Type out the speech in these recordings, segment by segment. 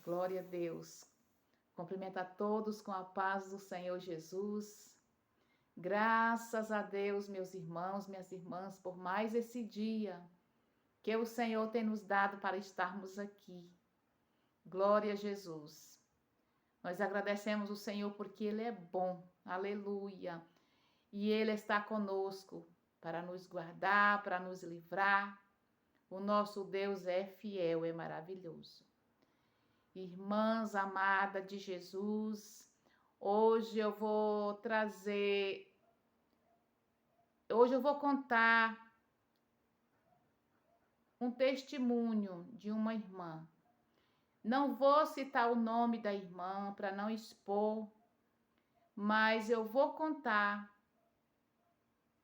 Glória a Deus. Cumprimento a todos com a paz do Senhor Jesus. Graças a Deus, meus irmãos, minhas irmãs, por mais esse dia que o Senhor tem nos dado para estarmos aqui. Glória a Jesus. Nós agradecemos o Senhor porque Ele é bom. Aleluia. E Ele está conosco para nos guardar, para nos livrar. O nosso Deus é fiel, é maravilhoso. Irmãs amadas de Jesus, hoje eu vou contar um testemunho de uma irmã. Não vou citar o nome da irmã para não expor, mas eu vou contar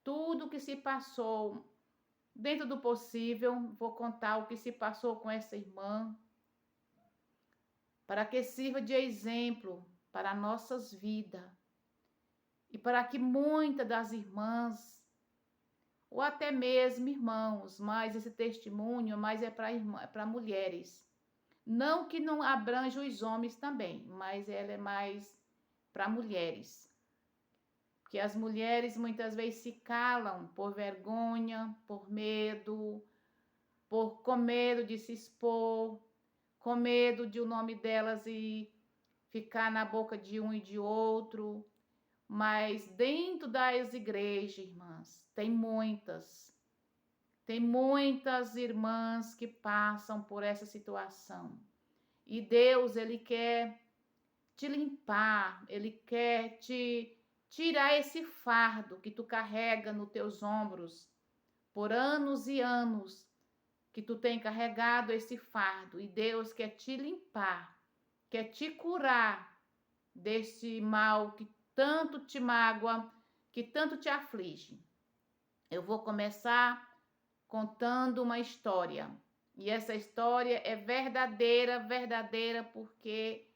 tudo o que se passou, dentro do possível, vou contar o que se passou com essa irmã, para que sirva de exemplo para nossas vidas e para que muitas das irmãs, ou até mesmo irmãos, mas esse testemunho mais é para mulheres. Não que não abranja os homens também, mas ela é mais para mulheres. Porque as mulheres muitas vezes se calam por vergonha, por medo, com medo de se expor, com medo de o nome delas e ficar na boca de um e de outro. Mas dentro das igrejas, irmãs, tem muitas irmãs que passam por essa situação. E Deus, Ele quer te limpar, Ele quer te tirar esse fardo que tu carrega nos teus ombros por anos e anos, que tu tem carregado esse fardo. E Deus quer te limpar, quer te curar desse mal que tanto te magoa, que tanto te aflige. Eu vou começar contando uma história. E essa história é verdadeira, porque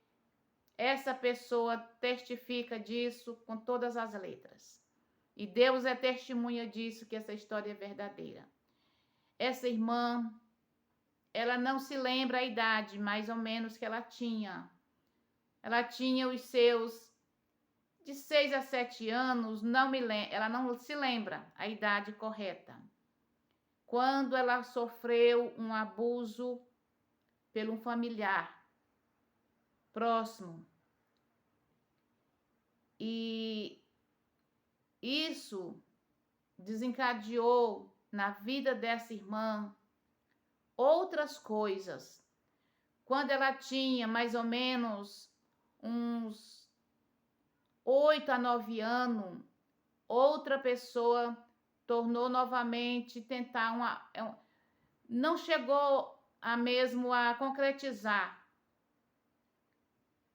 essa pessoa testifica disso com todas as letras. E Deus é testemunha disso, que essa história é verdadeira. Essa irmã, ela não se lembra a idade, mais ou menos, que ela tinha. Ela tinha os seus de 6 a 7 anos, ela não se lembra a idade correta. Quando ela sofreu um abuso por um familiar próximo. E isso desencadeou na vida dessa irmã outras coisas. Quando ela tinha mais ou menos uns 8 a 9 anos, outra pessoa tornou novamente tentar não chegou a concretizar.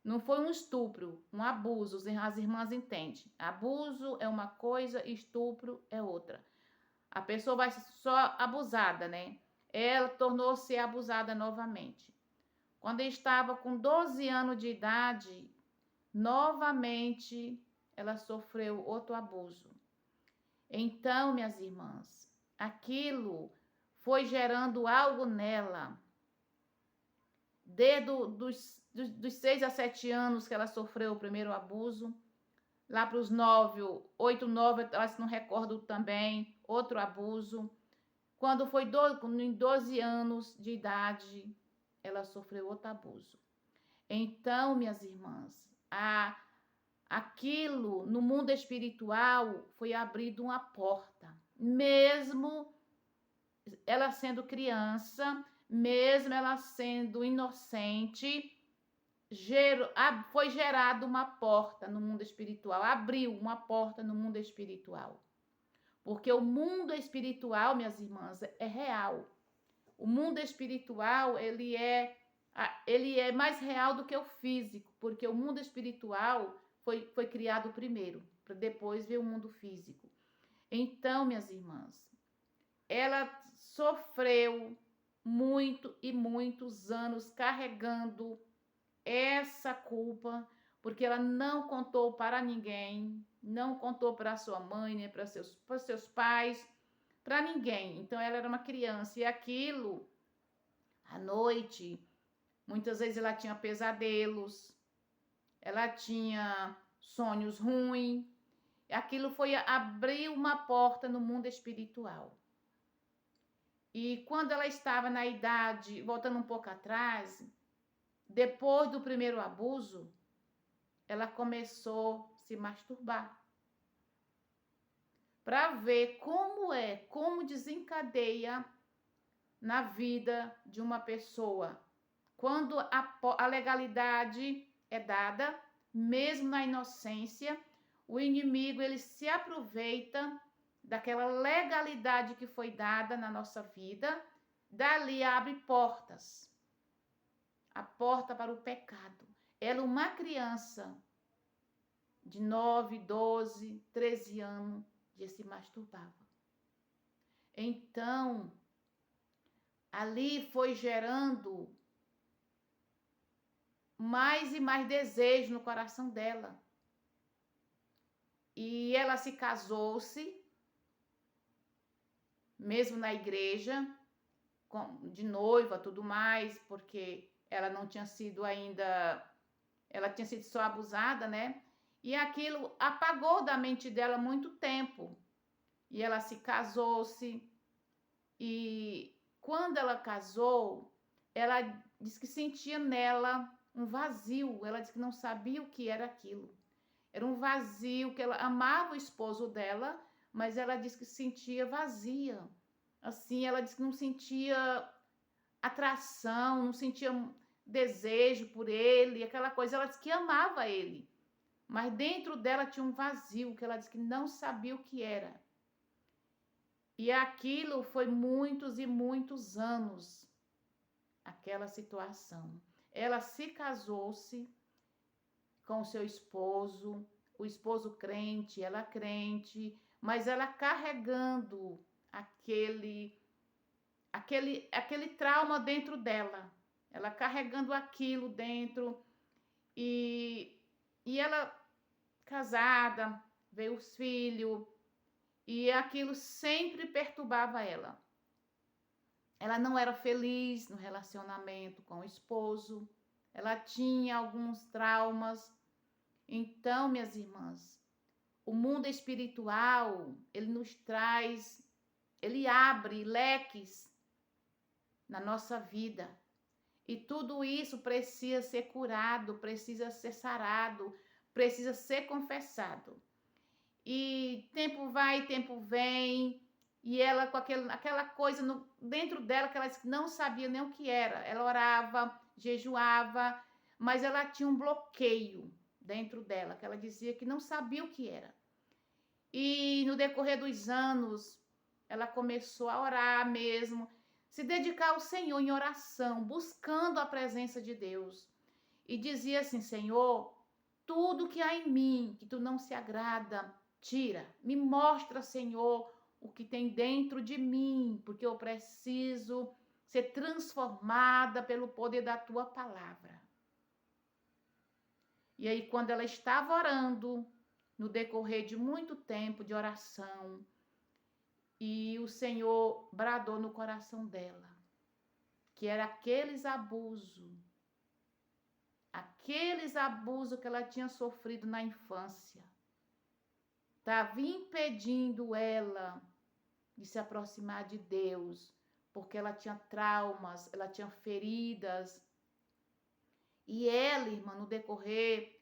Não foi um estupro, um abuso, as irmãs entendem. Abuso é uma coisa, estupro é outra. A pessoa vai ser só abusada, né? Ela tornou-se abusada novamente. Quando estava com 12 anos de idade, novamente ela sofreu outro abuso. Então, minhas irmãs, aquilo foi gerando algo nela. Desde dos 6 a 7 anos que ela sofreu o primeiro abuso, lá para os 8, 9, ela se não recordo também, outro abuso. Quando foi em 12 anos de idade, ela sofreu outro abuso. Então, minhas irmãs, aquilo no mundo espiritual foi abrindo uma porta. Mesmo ela sendo criança, mesmo ela sendo inocente, foi gerada uma porta no mundo espiritual, abriu uma porta no mundo espiritual. Porque o mundo espiritual, minhas irmãs, é real. O mundo espiritual, ele é mais real do que o físico, porque o mundo espiritual foi criado primeiro, para depois ver o mundo físico. Então, minhas irmãs, ela sofreu muito e muitos anos carregando essa culpa, porque ela não contou para ninguém, não contou para sua mãe, nem para seus pais, para ninguém. Então ela era uma criança e aquilo, à noite, Muitas vezes ela tinha pesadelos, ela tinha sonhos ruins. Aquilo foi abrir uma porta no mundo espiritual. E quando ela estava na idade, voltando um pouco atrás, depois do primeiro abuso, ela começou a se masturbar. Para ver como desencadeia na vida de uma pessoa. Quando a legalidade é dada, mesmo na inocência, o inimigo ele se aproveita daquela legalidade que foi dada na nossa vida, dali abre portas. A porta para o pecado. Ela, uma criança de 9, 12, 13 anos, já se masturbava. Então, ali foi gerando mais e mais desejo no coração dela. E ela se casou-se, mesmo na igreja, de noiva, tudo mais, porque ela não tinha sido ainda, ela tinha sido só abusada, né? E aquilo apagou da mente dela muito tempo. E ela se casou-se, e quando ela casou, ela disse que sentia nela um vazio. Ela disse que não sabia o que era aquilo. Era um vazio, que ela amava o esposo dela, mas ela disse que se sentia vazia. Assim, ela disse que não sentia atração, não sentia desejo por ele, aquela coisa. Ela disse que amava ele, mas dentro dela tinha um vazio, que ela disse que não sabia o que era. E aquilo foi muitos e muitos anos, aquela situação. Ela se casou-se com seu esposo, o esposo crente, ela crente, mas ela carregando aquele trauma dentro dela. Ela carregando aquilo dentro. E ela casada, veio os filhos, e aquilo sempre perturbava ela. Ela não era feliz no relacionamento com o esposo, ela tinha alguns traumas. Então, minhas irmãs, o mundo espiritual, ele nos traz, ele abre leques na nossa vida. E tudo isso precisa ser curado, precisa ser sarado, precisa ser confessado. E tempo vai, tempo vem, e ela com aquela coisa dentro dela que ela não sabia nem o que era. Ela orava, jejuava, mas ela tinha um bloqueio dentro dela, que ela dizia que não sabia o que era. E no decorrer dos anos, ela começou a orar mesmo, se dedicar ao Senhor em oração, buscando a presença de Deus. E dizia assim: Senhor, tudo que há em mim, que tu não se agrada, tira. Me mostra, Senhor, o que tem dentro de mim, porque eu preciso ser transformada pelo poder da tua palavra. E aí, quando ela estava orando, no decorrer de muito tempo de oração, e o Senhor bradou no coração dela, que era aqueles abusos que ela tinha sofrido na infância, estava impedindo ela de se aproximar de Deus, porque ela tinha traumas, ela tinha feridas. E ela, irmã, no decorrer,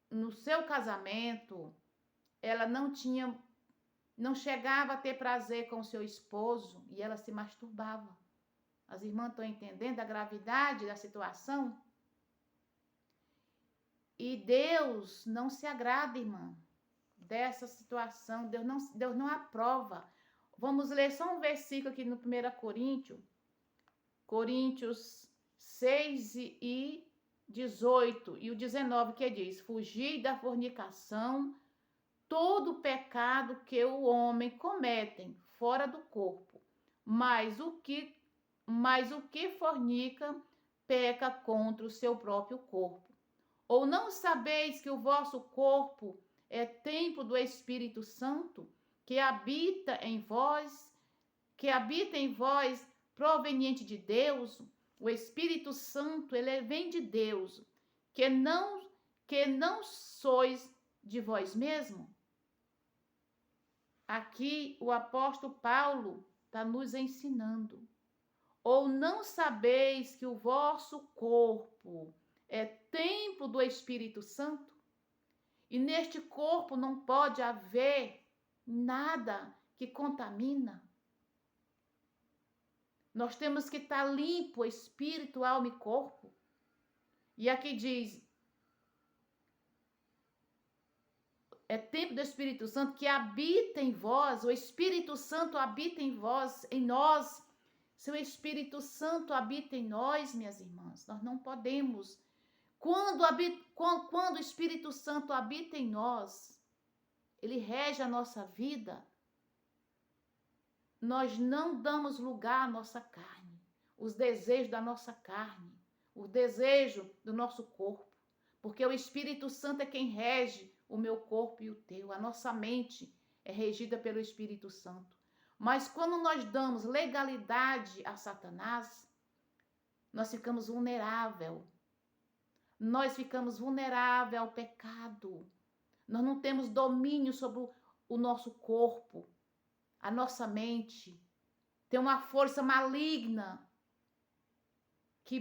no seu casamento, ela não chegava a ter prazer com o seu esposo, e ela se masturbava. As irmãs estão entendendo a gravidade da situação? E Deus não se agrada, irmã, dessa situação. Deus não aprova. Vamos ler só um versículo aqui no 1 Coríntios 6 e 18 e o 19, que diz: fugir da fornicação, todo pecado que o homem cometem fora do corpo, mas o que fornica peca contra o seu próprio corpo. Ou não sabeis que o vosso corpo é templo do Espírito Santo, que habita em vós, proveniente de Deus, O Espírito Santo, ele vem de Deus, que não sois de vós mesmo. Aqui o apóstolo Paulo está nos ensinando. Ou não sabeis que o vosso corpo é templo do Espírito Santo? E neste corpo não pode haver nada que contamina. Nós temos que estar limpo, espírito, alma e corpo. E aqui diz, é templo do Espírito Santo que habita em vós, o Espírito Santo habita em vós, em nós. Se o Espírito Santo habita em nós, minhas irmãs, nós não podemos. Quando o Espírito Santo habita em nós, ele rege a nossa vida, nós não damos lugar à nossa carne, os desejos da nossa carne, o desejo do nosso corpo, porque o Espírito Santo é quem rege o meu corpo e o teu, a nossa mente é regida pelo Espírito Santo. Mas quando nós damos legalidade a Satanás, nós ficamos vulneráveis. Nós ficamos vulneráveis ao pecado. Nós não temos domínio sobre o nosso corpo, a nossa mente. Tem uma força maligna que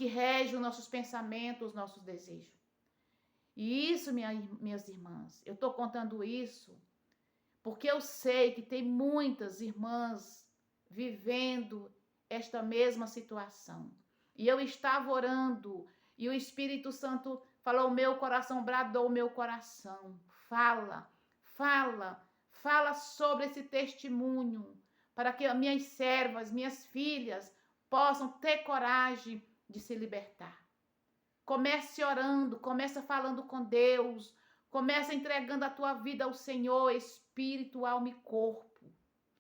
rege os nossos pensamentos, os nossos desejos. E isso, minhas irmãs, eu estou contando isso porque eu sei que tem muitas irmãs vivendo esta mesma situação. E eu estava orando e o Espírito Santo falou, o meu coração bradou, o meu coração. Fala sobre esse testemunho, para que minhas servas, minhas filhas, possam ter coragem de se libertar. Comece orando, comece falando com Deus, comece entregando a tua vida ao Senhor, espírito, alma e corpo.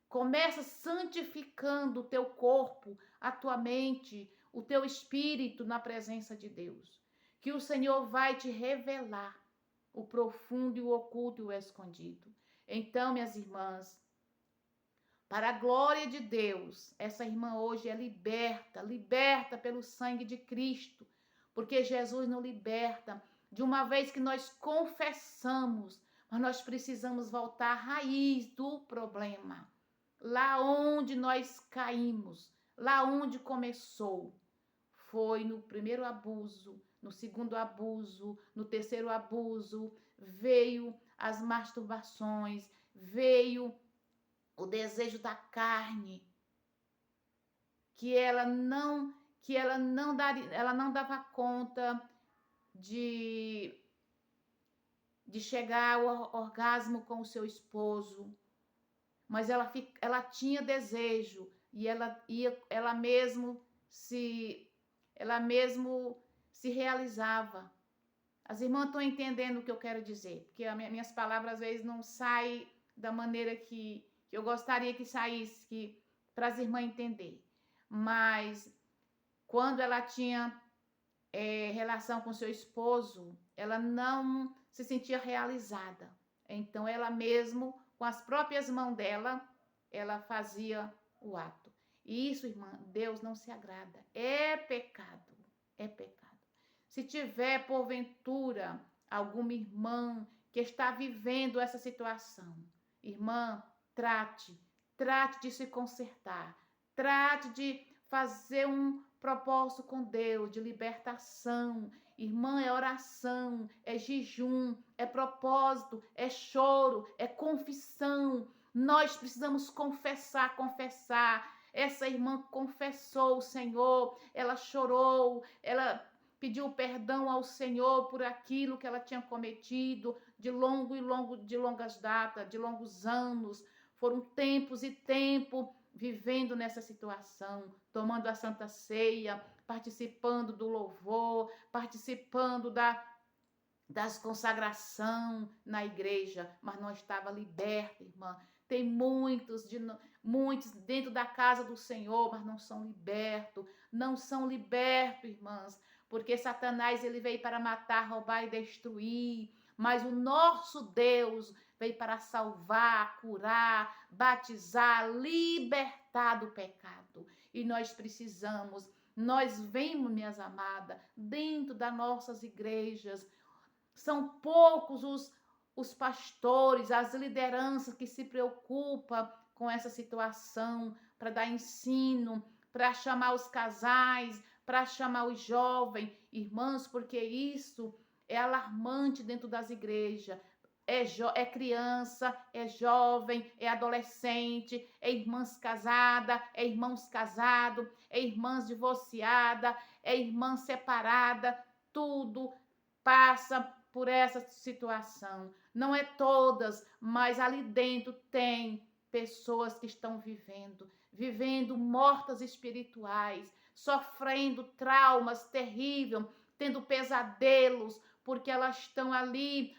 Começa santificando o teu corpo, a tua mente, o teu espírito na presença de Deus. Que o Senhor vai te revelar o profundo e o oculto e o escondido. Então, minhas irmãs, para a glória de Deus, essa irmã hoje é liberta pelo sangue de Cristo, porque Jesus nos liberta. De uma vez que nós confessamos, mas nós precisamos voltar à raiz do problema. Lá onde nós caímos, lá onde começou, foi no primeiro abuso, no segundo abuso, no terceiro abuso, veio as masturbações, veio o desejo da carne, que ela não dava conta de chegar ao orgasmo com o seu esposo, mas ela tinha desejo e ela mesmo se realizava. As irmãs estão entendendo o que eu quero dizer, porque as minhas palavras às vezes não saem da maneira que eu gostaria que saísse, para as irmãs entenderem. Mas quando ela tinha relação com seu esposo, ela não se sentia realizada. Então, ela mesmo, com as próprias mãos dela, ela fazia o ato. E isso, irmã, Deus não se agrada. É pecado, é pecado. Se tiver, porventura, alguma irmã que está vivendo essa situação, irmã, trate de se consertar, trate de fazer um propósito com Deus, de libertação. Irmã, é oração, é jejum, é propósito, é choro, é confissão. Nós precisamos confessar. Essa irmã confessou o Senhor, ela chorou, ela pediu perdão ao Senhor por aquilo que ela tinha cometido de longas datas, de longos anos. Foram tempos e tempos vivendo nessa situação, tomando a Santa Ceia, participando do louvor, participando das consagrações na igreja, mas não estava liberta, irmã. Tem muitos dentro da casa do Senhor, mas não são libertos, irmãs, porque Satanás ele veio para matar, roubar e destruir, mas o nosso Deus veio para salvar, curar, batizar, libertar do pecado. E nós precisamos Nós vemos, minhas amadas, dentro das nossas igrejas, são poucos os pastores, as lideranças que se preocupam com essa situação, para dar ensino, para chamar os casais, para chamar os jovens, irmãs, porque isso é alarmante dentro das igrejas. É criança, é jovem, é adolescente, é irmãs casadas, é irmãos casados, é irmãs divorciadas, é irmã separada, tudo passa por essa situação. Não é todas, mas ali dentro tem pessoas que estão vivendo mortas espirituais, sofrendo traumas terríveis, tendo pesadelos, porque elas estão ali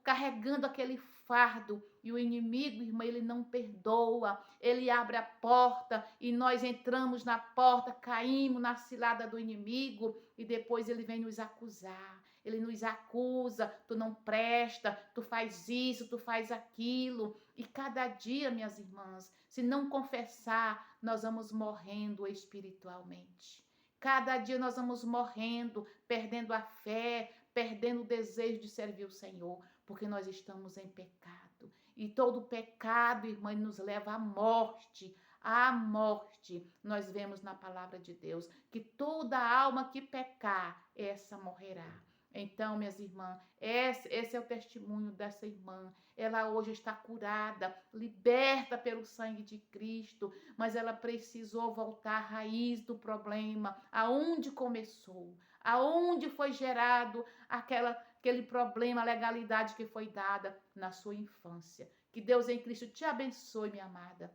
carregando aquele fardo. E o inimigo, irmã, ele não perdoa. Ele abre a porta e nós entramos na porta, caímos na cilada do inimigo e depois ele vem nos acusar. Ele nos acusa, tu não presta, tu faz isso, tu faz aquilo. E cada dia, minhas irmãs, se não confessar, nós vamos morrendo espiritualmente. Cada dia nós vamos morrendo, perdendo a fé, perdendo o desejo de servir o Senhor, porque nós estamos em pecado. E todo pecado, irmã, nos leva à morte. À morte. Nós vemos na palavra de Deus que toda alma que pecar, essa morrerá. Então, minhas irmãs, esse é o testemunho dessa irmã. Ela hoje está curada, liberta pelo sangue de Cristo, mas ela precisou voltar à raiz do problema, aonde foi gerado aquele problema, a legalidade que foi dada na sua infância. Que Deus em Cristo te abençoe, minha amada.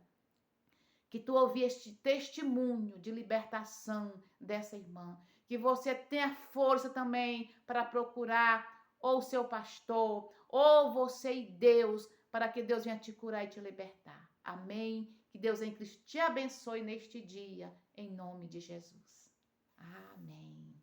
Que tu ouvi este testemunho de libertação dessa irmã. Que você tenha força também para procurar ou seu pastor, ou você e Deus, para que Deus venha te curar e te libertar. Amém? Que Deus em Cristo te abençoe neste dia, em nome de Jesus. Amém.